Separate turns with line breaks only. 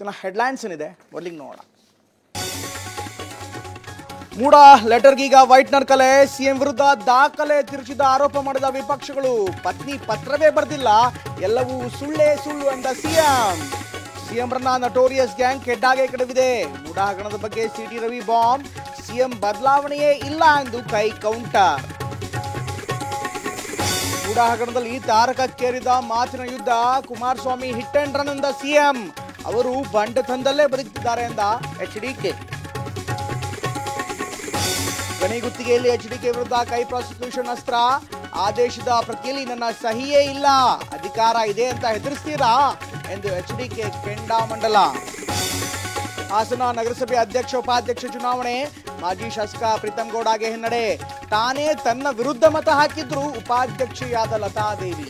ಇವತ್ತಿನ ಹೆಡ್ಲೈನ್ಸ್ ಏನಿದೆ ಮೊದಲಿಗೆ ನೋಡೋಣ. ಮೂಡ ಲೆಟರ್ಗೀಗ ವೈಟ್ನರ್ ಕಲೆ, ಸಿಎಂ ವಿರುದ್ಧ ದಾಖಲೆ ತಿರುಚಿದ ಆರೋಪ ಮಾಡಿದ ವಿಪಕ್ಷಗಳು. ಪತ್ನಿ ಪತ್ರವೇ ಬರೆದಿಲ್ಲ, ಎಲ್ಲವೂ ಸುಳ್ಳೇ ಸುಳ್ಳು ಎಂದ ಸಿಎಂ ರನ್ನ ನಟೋರಿಯಸ್ ಗ್ಯಾಂಗ್ ಕೆಡ್ಡಾಗೆ ಕೆಡವಿದೆ. ಮೂಡ ಹಗರಣದ ಬಗ್ಗೆ ಸಿಟಿ ರವಿ ಬಾಂಬ್, ಸಿಎಂ ಬದಲಾವಣೆಯೇ ಇಲ್ಲ ಎಂದು ಕೈ ಕೌಂಟರ್. ಮೂಡ ಹಗರಣದಲ್ಲಿ ತಾರಕಕ್ಕೇರಿದ ಮಾತಿನ ಯುದ್ಧ, ಕುಮಾರಸ್ವಾಮಿ ಹಿಟ್ ಅಂಡ್ ರನ್ ಎಂದ ಸಿಎಂ. ಅವರು ಬಂಡತನದಲ್ಲೇ ಬದುಕುತ್ತಿದ್ದಾರೆ ಎಂದ ಎಚ್ಡಿಕೆ. ಗಣಿ ಗುತ್ತಿಗೆಯಲ್ಲಿ ಎಚ್ಡಿಕೆ ವಿರುದ್ಧ ಕೈ ಪ್ರಾಸಿಕ್ಯೂಷನ್ ಅಸ್ತ್ರ, ಆದೇಶದ ಪ್ರತಿಯಲ್ಲಿ ನನ್ನ ಸಹಿಯೇ ಇಲ್ಲ, ಅಧಿಕಾರ ಇದೆ ಅಂತ ಹೆದರಿಸ್ತೀರಾ ಎಂದು ಎಚ್ಡಿಕೆ ಕೆಂಡಾಮಂಡಲ. ಹಾಸನ ನಗರಸಭೆ ಅಧ್ಯಕ್ಷ ಉಪಾಧ್ಯಕ್ಷ ಚುನಾವಣೆ, ಮಾಜಿ ಶಾಸಕ ಪ್ರೀತಮ್ ಗೌಡಗೆ ಹಿನ್ನಡೆ. ತಾನೇ ತನ್ನ ವಿರುದ್ಧ ಮತ ಹಾಕಿದ್ರು ಉಪಾಧ್ಯಕ್ಷೆಯಾದ ಲತಾದೇವಿ.